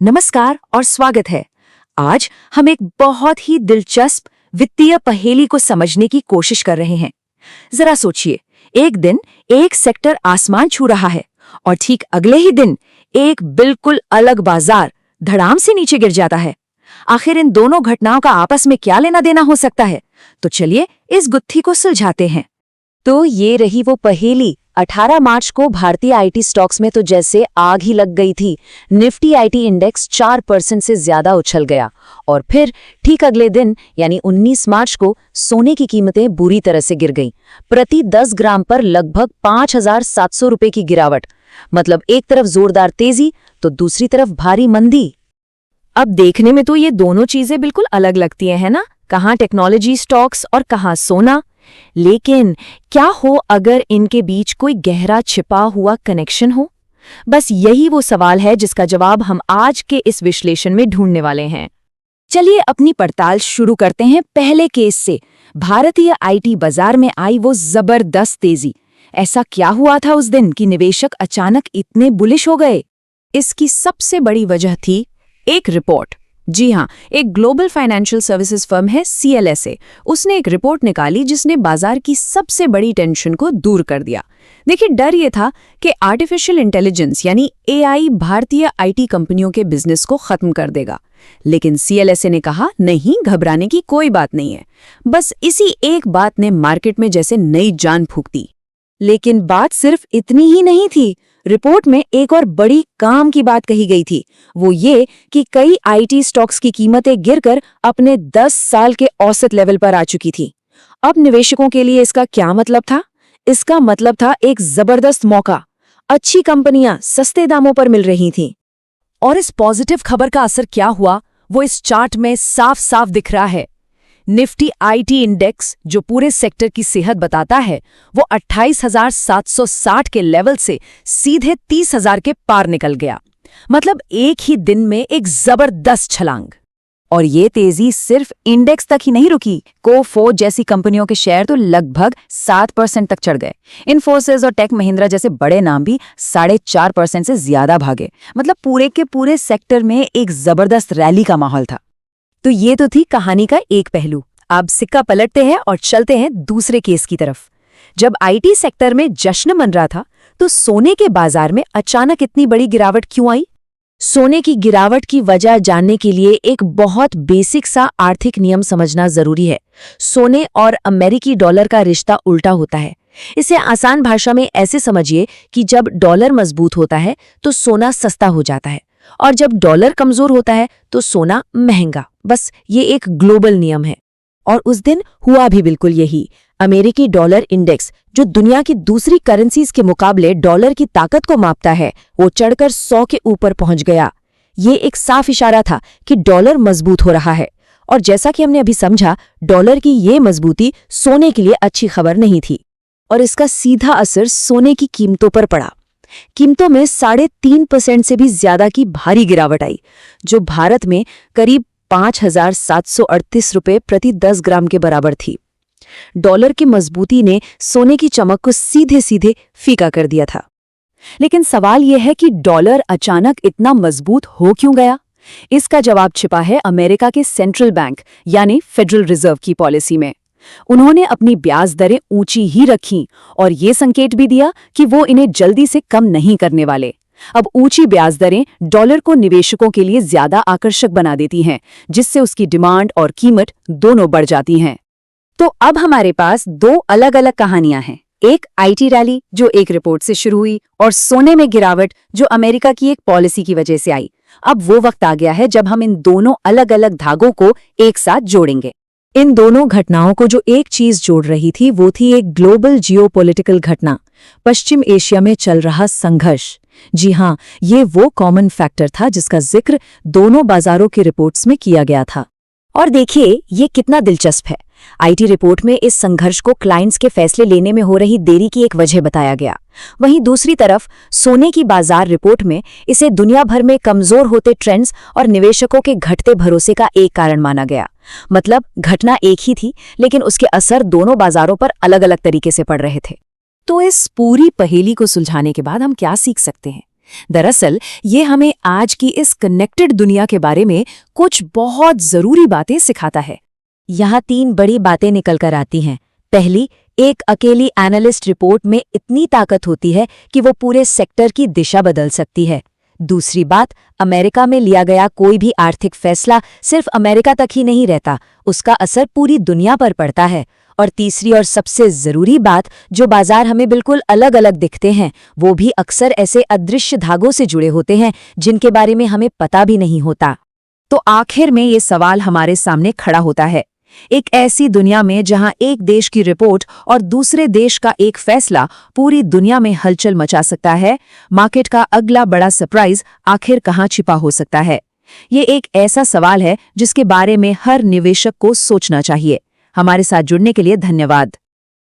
नमस्कार और स्वागत है। आज हम एक बहुत ही दिलचस्प वित्तीय पहेली को समझने की कोशिश कर रहे हैं। जरा सोचिए, एक दिन एक सेक्टर आसमान छू रहा है और ठीक अगले ही दिन एक बिल्कुल अलग बाजार धड़ाम से नीचे गिर जाता है। आखिर इन दोनों घटनाओं का आपस में क्या लेना देना हो सकता है? तो चलिए इस गुत्थी को सुलझाते हैं। तो ये रही वो पहेली। 18 मार्च को भारतीय आईटी स्टॉक्स में तो जैसे आग ही लग गई थी। निफ्टी आईटी इंडेक्स 4% से ज्यादा उछल गया और फिर ठीक अगले दिन यानी 19 मार्च को सोने की कीमतें बुरी तरह से गिर गईं। प्रति 10 ग्राम पर लगभग 5,700 रुपए की गिरावट। मतलब एक तरफ जोरदार तेजी तो दूसरी तरफ भारी मंदी। अब देखने में तो ये दोनों चीजें बिल्कुल अलग लगती हैं, है ना? कहाँ टेक्नोलॉजी स्टॉक्स और कहाँ सोना। लेकिन क्या हो अगर इनके बीच कोई गहरा छिपा हुआ कनेक्शन हो? बस यही वो सवाल है जिसका जवाब हम आज के इस विश्लेषण में ढूंढने वाले हैं। चलिए अपनी पड़ताल शुरू करते हैं पहले केस से। भारतीय आईटी बाजार में आई वो जबरदस्त तेजी। ऐसा क्या हुआ था उस दिन कि निवेशक अचानक इतने बुलिश हो गए? इसकी सबसे बड़ी वजह थी एक रिपोर्ट। जी हाँ, एक ग्लोबल फाइनेंशियल सर्विसेज फर्म है CLSA। उसने एक रिपोर्ट निकाली जिसने बाजार की सबसे बड़ी टेंशन को दूर कर दिया। देखिए, डर ये था कि आर्टिफिशियल इंटेलिजेंस यानी AI भारतीय आईटी कंपनियों के बिजनेस को खत्म कर देगा। लेकिन CLSA ने कहा, नहीं, घबराने की कोई बात नहीं है। बस इसी एक बात ने मार्केट में जैसे नई जान फूंक दी। लेकिन बात सिर्फ इतनी ही नहीं थी। रिपोर्ट में एक और बड़ी काम की बात कही गई थी। वो ये कि कई आईटी स्टॉक्स की कीमतें गिरकर अपने 10 साल के औसत लेवल पर आ चुकी थी। अब निवेशकों के लिए इसका क्या मतलब था? इसका मतलब था एक जबरदस्त मौका। अच्छी कंपनियां सस्ते दामों पर मिल रही थीं। और इस पॉजिटिव खबर का असर क्या हुआ, वो इस चार्ट में साफ साफ दिख रहा है। निफ्टी आईटी इंडेक्स, जो पूरे सेक्टर की सेहत बताता है, वो 28,760 के लेवल से सीधे 30,000 के पार निकल गया। मतलब एक ही दिन में एक जबरदस्त छलांग। और ये तेजी सिर्फ इंडेक्स तक ही नहीं रुकी। कोफो जैसी कंपनियों के शेयर तो लगभग 7% तक चढ़ गए। इन्फोसिस और टेक महिंद्रा जैसे बड़े नाम भी 4.5% से ज्यादा भागे। मतलब पूरे के पूरे सेक्टर में एक जबरदस्त रैली का माहौल था। तो ये तो थी कहानी का एक पहलू। अब सिक्का पलटते हैं और चलते हैं दूसरे केस की तरफ। जब आईटी सेक्टर में जश्न मन रहा था, तो सोने के बाजार में अचानक इतनी बड़ी गिरावट क्यों आई? सोने की गिरावट की वजह जानने के लिए एक बहुत बेसिक सा आर्थिक नियम समझना जरूरी है। सोने और अमेरिकी डॉलर का रिश्ता उल्टा होता है। इसे आसान भाषा में ऐसे समझिए कि जब डॉलर मजबूत होता है तो सोना सस्ता हो जाता है, और जब डॉलर कमजोर होता है तो सोना महंगा। बस ये एक ग्लोबल नियम है। और उस दिन हुआ भी बिल्कुल यही। अमेरिकी डॉलर इंडेक्स, जो दुनिया की दूसरी करेंसीज के मुकाबले डॉलर की ताकत को मापता है, वो चढ़कर 100 के ऊपर पहुंच गया। ये एक साफ इशारा था कि डॉलर मजबूत हो रहा है। और जैसा कि हमने अभी समझा, डॉलर की ये मजबूती सोने के लिए अच्छी खबर नहीं थी। और इसका सीधा असर सोने की कीमतों पर पड़ा। कीमतों में 3.5% से भी ज्यादा की भारी गिरावट आई, जो भारत में करीब 5,738 रुपए प्रति 10 ग्राम के बराबर थी। डॉलर की मजबूती ने सोने की चमक को सीधे सीधे फीका कर दिया था। लेकिन सवाल यह है कि डॉलर अचानक इतना मजबूत हो क्यों गया? इसका जवाब छिपा है अमेरिका के सेंट्रल बैंक यानी फेडरल रिजर्व की पॉलिसी में। उन्होंने अपनी ब्याज दरें ऊंची ही रखीं और ये संकेत भी दिया कि वो इन्हें जल्दी से कम नहीं करने वाले। अब ऊंची ब्याज दरें डॉलर को निवेशकों के लिए ज्यादा आकर्षक बना देती हैं, जिससे उसकी डिमांड और कीमत दोनों बढ़ जाती हैं। तो अब हमारे पास दो अलग अलग कहानियां हैं। एक आईटी रैली जो एक रिपोर्ट से शुरू हुई, और सोने में गिरावट जो अमेरिका की एक पॉलिसी की वजह से आई। अब वो वक्त आ गया है जब हम इन दोनों अलग अलग धागों को एक साथ जोड़ेंगे। इन दोनों घटनाओं को जो एक चीज जोड़ रही थी, वो थी एक ग्लोबल जियोपॉलिटिकल घटना, पश्चिम एशिया में चल रहा संघर्ष। जी हाँ, ये वो कॉमन फैक्टर था जिसका जिक्र दोनों बाजारों की रिपोर्ट्स में किया गया था। और देखिए, ये कितना दिलचस्प है। आईटी रिपोर्ट में इस संघर्ष को क्लाइंट्स के फैसले लेने में हो रही देरी की एक वजह बताया गया। वहीं दूसरी तरफ सोने की बाजार रिपोर्ट में इसे दुनिया भर में कमजोर होते ट्रेंड्स और निवेशकों के घटते भरोसे का एक कारण माना गया। मतलब घटना एक ही थी, लेकिन उसके असर दोनों बाजारों पर अलग अलग तरीके से पड़ रहे थे। तो इस पूरी पहेली को सुलझाने के बाद हम क्या सीख सकते हैं? दरअसल ये हमें आज की इस कनेक्टेड दुनिया के बारे में कुछ बहुत जरूरी बातें सिखाता है। यहाँ 3 बड़ी बातें निकल कर आती हैं। पहली, एक अकेली एनालिस्ट रिपोर्ट में इतनी ताकत होती है कि वो पूरे सेक्टर की दिशा बदल सकती है। दूसरी बात, अमेरिका में लिया गया कोई भी आर्थिक फैसला सिर्फ अमेरिका तक ही नहीं रहता, उसका असर पूरी दुनिया पर पड़ता है। और तीसरी और सबसे जरूरी बात, जो बाजार हमें बिल्कुल अलग अलग दिखते हैं, वो भी अक्सर ऐसे अदृश्य धागों से जुड़े होते हैं जिनके बारे में हमें पता भी नहीं होता। तो आखिर में ये सवाल हमारे सामने खड़ा होता है, एक ऐसी दुनिया में जहां एक देश की रिपोर्ट और दूसरे देश का एक फैसला पूरी दुनिया में हलचल मचा सकता है, मार्केट का अगला बड़ा सरप्राइज आखिर कहां छिपा हो सकता है? ये एक ऐसा सवाल है जिसके बारे में हर निवेशक को सोचना चाहिए। हमारे साथ जुड़ने के लिए धन्यवाद।